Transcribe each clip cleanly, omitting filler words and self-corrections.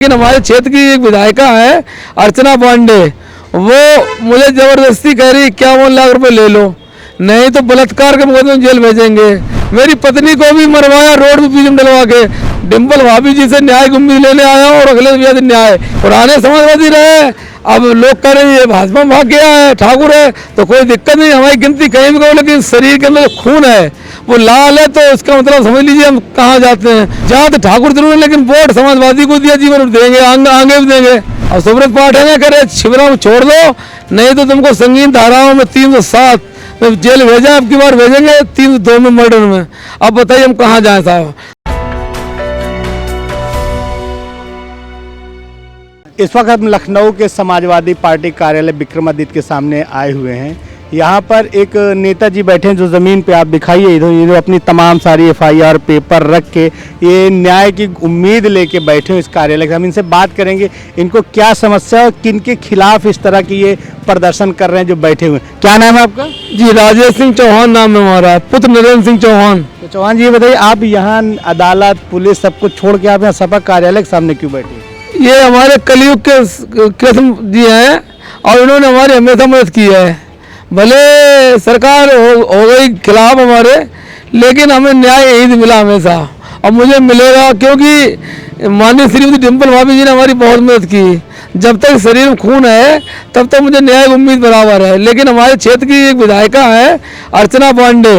लेकिन हमारे क्षेत्र की एक विधायिका है अर्चना पांडे, वो मुझे जबरदस्ती कह रही 51 लाख रुपए ले लो, नहीं तो बलात्कार के मुकदमे में जेल भेजेंगे। मेरी पत्नी को भी मरवाया रोड पे पीछे डलवा के। डिम्पल भाभी जी से न्याय की उम्मीद लेने आया हूँ और अगले दिन न्याय। पुराने समाजवादी रहे, अब लोग कह रहे हैं भाजपा में भाग गया है, ठाकुर है, तो कोई दिक्कत नहीं, हमारी गिनती कहीं भी करो, लेकिन शरीर के अंदर खून है वो लाल है, तो इसका मतलब समझ लीजिए हम कहाँ जाते हैं। जहाँ तो ठाकुर जरूर है, लेकिन वोट समाजवादी को दिया, जीवन देंगे, आगे भी देंगे। और सुब्रत पाठक ने करे शिवराम छोड़ दो, नहीं तो तुमको संगीन धाराओं में 307 में जेल भेजा, अब की बार भेजेंगे 302 में मर्डर में। अब बताइए हम कहाँ जाए साहब। इस वक्त हम लखनऊ के समाजवादी पार्टी कार्यालय विक्रमादित्य के सामने आए हुए हैं। यहाँ पर एक नेताजी बैठे हैं जो ज़मीन पे आप दिखाइए इधर, ये अपनी तमाम सारी एफआईआर पेपर रख के ये न्याय की उम्मीद लेके बैठे हैं इस कार्यालय के। हम इनसे बात करेंगे इनको क्या समस्या और किन के खिलाफ इस तरह की ये प्रदर्शन कर रहे हैं जो बैठे हुए हैं। क्या नाम है आपका? जी राजेश सिंह चौहान नाम है हमारा, पुत्र नरेंद्र सिंह चौहान। तो चौहान जी ये बताइए, आप यहाँ अदालत पुलिस सब कुछ छोड़ के आप यहाँ सपा कार्यालय के सामने क्यों बैठे? ये हमारे कलयुग के कृष्ण जी हैं और इन्होंने हमारी हमेशा मदद की है। भले सरकार हो गई खिलाफ हमारे, लेकिन हमें न्याय यही मिला हमेशा और मुझे मिलेगा, क्योंकि माननीय श्रीमती डिम्पल भाभी जी ने हमारी बहुत मदद की। जब तक शरीर में खून है तब तक मुझे न्याय की उम्मीद बराबर है। लेकिन हमारे क्षेत्र की एक विधायिका है अर्चना पांडे,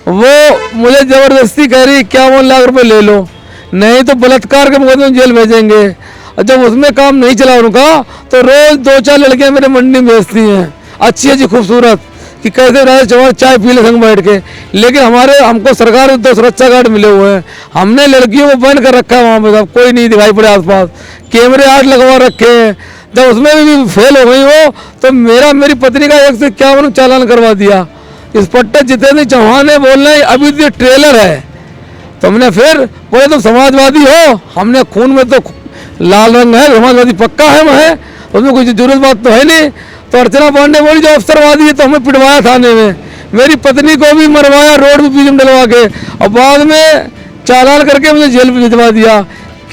वो मुझे जबरदस्ती कह रही 51 लाख रुपए ले लो, नहीं तो बलात्कार के मुकदमे में जेल भेजेंगे। और जब उसमें काम नहीं चला उनका, तो रोज 2-4 लड़कियां मेरे मंडी में भेजती हैं, अच्छी अच्छी खूबसूरत, कि कैसे रहे चौहान चाय पी ले संग बैठ के। लेकिन हमको सरकार से 2 सुरक्षा गार्ड मिले हुए हैं, हमने लड़कियों को बंद कर रखा है वहाँ पे, सब कोई नहीं दिखाई पड़े आसपास, कैमरे 8 लगवा रखे हैं। जब उसमें भी फेल हो गई वो, तो मेरी पत्नी का 151 चालान करवा दिया। इंस्पेक्टर जितेंद्र चौहान है बोल रहे अभी तो ट्रेलर है, तो हमने फिर बोले तुम समाजवादी हो, हमने खून में तो लाल रंग है, समाजवादी पक्का है वह, उसमें कोई जरूरत बात तो है नहीं। तो अर्चना पांडे बोली जो अफसरवादी है, तो हमें पिटवाया थाने में। मेरी पत्नी को भी मरवाया रोड पे पीछे डलवा के, और बाद में चालान करके मुझे जेल में भिजवा दिया।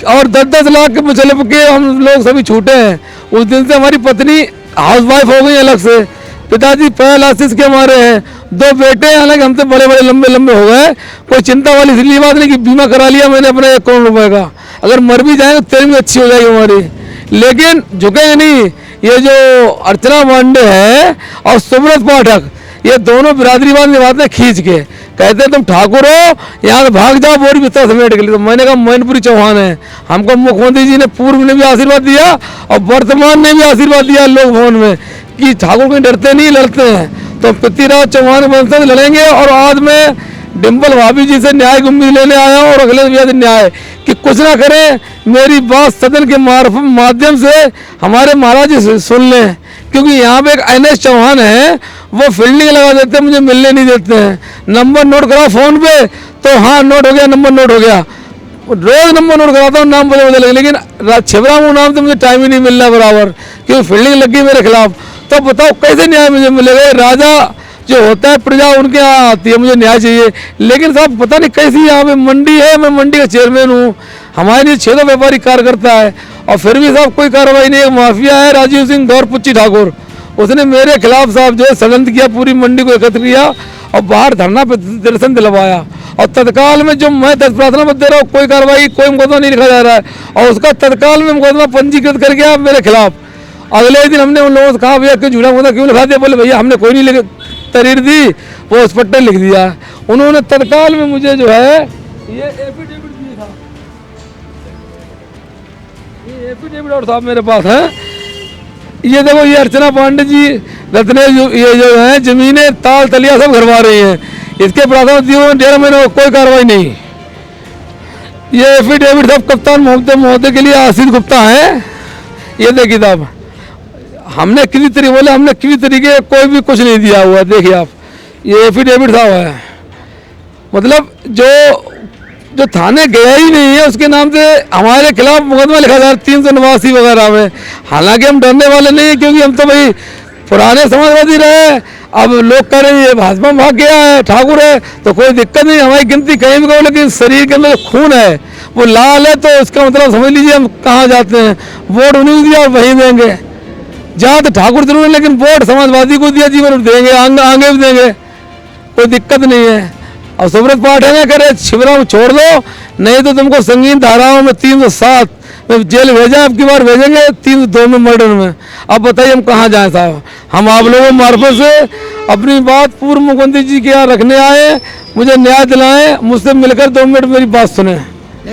और 10-10 लाख के मुचलक के हम लोग सभी छूटे हैं। उस दिन से हमारी पत्नी हाउसवाइफ हो गई अलग से, पिताजी पैरालिसिस के मारे हैं, 2 बेटे हैं, हालांकि हमसे बड़े बड़े लंबे हो गए। कोई चिंता वाली इसलिए बात नहीं कि बीमा करा लिया मैंने अपना 1 करोड़ रुपए का, अगर मर भी जाए तो तेरी भी अच्छी हो जाएगी हमारी, लेकिन झुकेंगे नहीं। ये जो अर्चना पांडे है और सुब्रत पाठक, ये दोनों बिरादरीवाद निभाते हैं खींच के, कहते हैं तुम ठाकुर हो यहाँ से भाग जाओ बोरी बिस्तर समेट के लिए। तो मैंने कहा मैनपुरी चौहान है, हमको मुख्यमंत्री जी ने पूर्व ने भी आशीर्वाद दिया और वर्तमान ने भी आशीर्वाद दिया लोक भवन में कि ठाकुर कोई डरते नहीं लड़ते हैं। तो पृथ्वीराज चौहान वंशज लड़ेंगे। और आज मैं डिम्पल भाभी जी से न्याय की उम्मीद लेने आया हूँ और अगले दिन न्याय, कि कुछ ना करें, मेरी बात सदन के माध्यम से हमारे महाराज जी सुन लें, क्योंकि यहाँ पे एक NS चौहान है, वो फील्डिंग लगा देते हैं, मुझे मिलने नहीं देते हैं। नंबर नोट करा फोन पे, तो हाँ नोट हो गया, नंबर नोट हो गया, रोज नंबर नोट कराता हूँ, नाम बदल, लेकिन शिवराम नाम से मुझे टाइम ही नहीं मिल रहा बराबर, क्योंकि फील्डिंग लगी मेरे खिलाफ। तो बताओ कैसे न्याय मुझे मिलेगा? राजा जो होता है प्रजा उनके यहाँ आती है, मुझे न्याय चाहिए। लेकिन साहब पता नहीं कैसी यहाँ पे मंडी है, मैं मंडी का चेयरमैन हूँ, हमारे लिए 6 व्यापारी कार्य करता है, और फिर भी साहब कोई कार्रवाई नहीं है। माफिया है राजीव सिंह गौर पुच्ची ठाकुर, उसने मेरे खिलाफ साहब जो है षड्यंत्र किया, पूरी मंडी को एकत्र किया और बाहर धरना प्रदर्शन दिलवाया। और तत्काल में जो मैं 10 प्रार्थना पत्र दे रहा हूँ, कोई कार्रवाई कोई मुकदमा नहीं लिखा जा रहा है, और उसका तत्काल में मुकदमा पंजीकृत कर गया मेरे खिलाफ। अगले दिन हमने उन लोगों से कहा भैया क्यों झूठा मुकदमा क्यों लिखा दिया? बोले भैया हमने कोई नहीं तहरीर दी, वो उस पट्टे लिख दिया। उन्होंने तत्काल में मुझे जो है ये एफिडेविट दिया था, ये एफिडेविट और साहब मेरे पास है। ये देखो, ये अर्चना पांडे जी रत्ने ये जो है जमीनें ताल तलिया सब घरवा रही हैं, इसके प्राथमिक दिए 1.5 महीने कोई कार्रवाई नहीं। ये एफिडेविट सब कप्तान महोदय के लिए आशीष गुप्ता है। ये देखिए साहब, हमने किसी तरीके बोले, हमने किसी तरीके कोई भी कुछ नहीं दिया हुआ। देखिए आप, ये एफिडेविट साहब है, मतलब जो थाने गया ही नहीं है उसके नाम से हमारे खिलाफ मुकदमा लिखा जा रहा है 389 वगैरह में। हालांकि हम डरने वाले नहीं है, क्योंकि हम तो भाई पुराने समाजवादी रहे, अब लोग कह रहे हैं ये भाजपा में भाग गया है, ठाकुर है, तो कोई दिक्कत नहीं, हमारी गिनती कहीं भी करो, लेकिन शरीर के अंदर खून है वो लाल है, तो इसका मतलब समझ लीजिए हम कहाँ जाते हैं, वोट उन्हीं को दिया और वहीं देंगे। जहाँ तो ठाकुर जरूर है, लेकिन वोट समाजवादी को दिया, जीवन देंगे, आगे भी देंगे, कोई दिक्कत नहीं है। और सुब्रत पाठक ने करे शिवराम छोड़ दो, नहीं तो तुमको संगीन धाराओं में 307 में जेल भेजा, अब की बार भेजेंगे 302 में मर्डर में। अब बताइए हम कहाँ जाएं साहब। हम आप लोगों मार्फत से अपनी बात पूर्व मुख्यमंत्री जी के यहाँ रखने आए, मुझे न्याय दिलाएं, मुझसे मिलकर 2 मिनट मेरी बात सुने।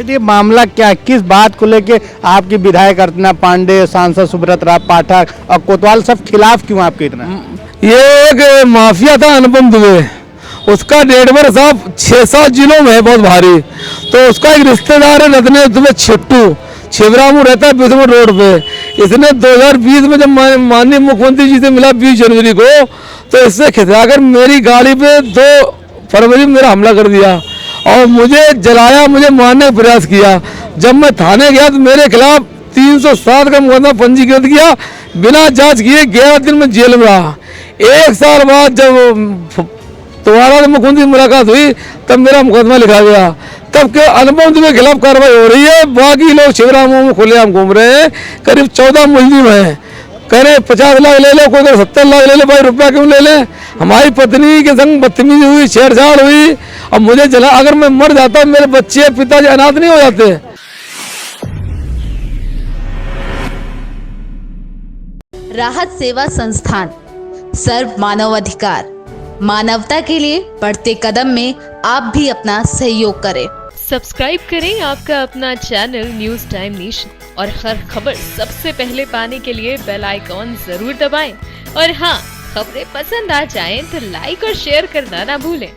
ये मामला क्या, किस बात को लेके आपकी विधायक अर्चना पांडे, सांसद सुब्रत राव पाठक और कोतवाल सब खिलाफ क्यों आपके इतना? ये एक माफिया था अनुपम दुबे, उसका नेटवर्क साहब 6-7 जिलों में है बहुत भारी। तो उसका एक रिश्तेदार है रत्नेश दुबे छिट्टू, छिबरामू रहता है बिस्मिल रोड पे। इसने 2020 में जब माननीय मुख्यमंत्री जी से मिला 20 जनवरी को, तो इससे खिंचाकर मेरी गाड़ी पे 2 फरवरी में मेरा हमला कर दिया और मुझे जलाया, मुझे मारने का प्रयास किया। जब मैं थाने गया तो मेरे खिलाफ 307 का मुकदमा पंजीकृत किया, बिना जांच किए 11 दिन में जेल में रहा। 1 साल बाद जब दोबारा मुख्यमंत्री मुलाकात हुई तब मेरा मुकदमा लिखा गया। तब के अनुपम दुबे के खिलाफ कार्रवाई हो रही है, बाकी लोग शिवरामों में खुलेआम घूम रहे हैं। करीब 14 मुलजिम हैं, कह रहे 50 लाख ले लो, कोई 70 लाख ले लो, भाई रुपया क्यों ले लें। हमारी पत्नी के संग बदतमीजी हुई, छेड़छाड़ हुई और मुझे जला। अगर मैं मर जाता मेरे बच्चे पिताजी अनाथ नहीं हो जाते। राहत सेवा संस्थान, सर्व मानव अधिकार, मानवता के लिए बढ़ते कदम में आप भी अपना सहयोग करें। सब्सक्राइब करें आपका अपना चैनल न्यूज टाइम नेशन और हर खबर सबसे पहले पाने के लिए बेल आइकॉन जरूर दबाएं। और हाँ, खबरें पसंद आ जाएं तो लाइक और शेयर करना ना भूलें।